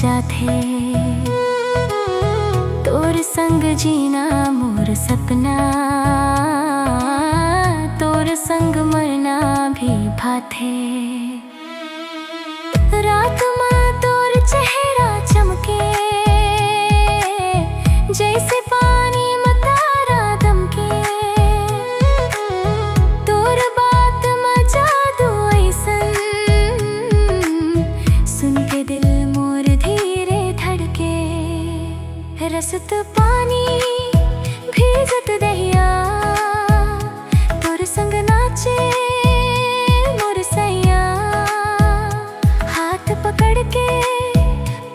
जाथे। तोर संग जीना मोर सपना, तोर संग मरना भी भाथे। रात में तोर चेहरा चमके, जैसे पानी में तारा दमके। तोर बात में जादू ऐसन, सुन के दिल मोर धीरे धड़के। रसत पानी भीजत दहिया, तोर संग नाचे मोर सैया। हाथ पकड़ के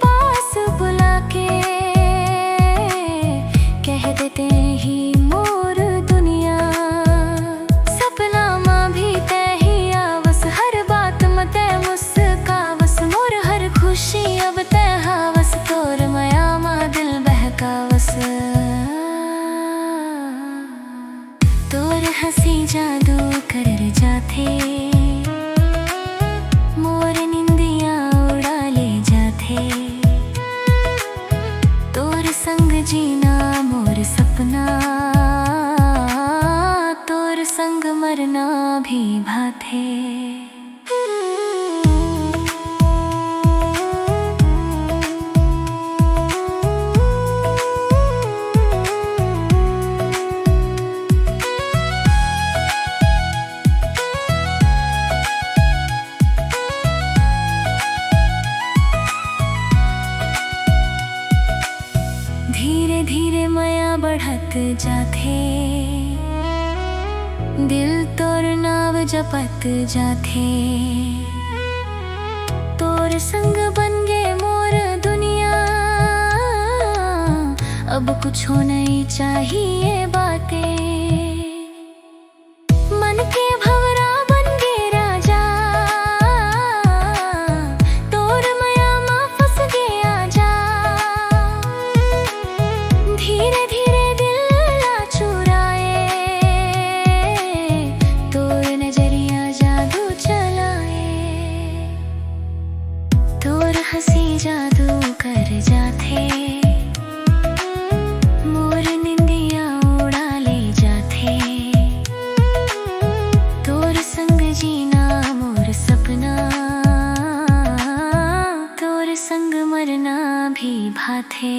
पास बुला के, कह देते ही मोर दुनिया। सपना माँ भी तय ही आवस, हर बात में तय मुस्कावस। मोर हर खुशी अब तय हावस, तोर माया माँ दिल बहकावस। तोर हंसी जादू कर जाथे, मोर निंदिया उड़ा ले जाथे। तोर संग जीना मोर सपना, तोर संग मरना भी भाथे। धीरे धीरे माया बढ़त जाथे, दिल तोर नाव जपत जाथे। तोर संग बन गे मोर दुनिया, अब कुछ हो नहीं चाहिए बातें। मन के भंवरा बन गे राजा, तोर माया माँ फंस गे आजा। धीरे धीरे दिल ला चुराए, तोर नजरिया जादू चलाए। तोर हंसी जादू कर जाथे, मोर निंदिया उड़ा ले जाथे। तोर संग जीना मोर सपना, तोर संग मरना भी भाथे।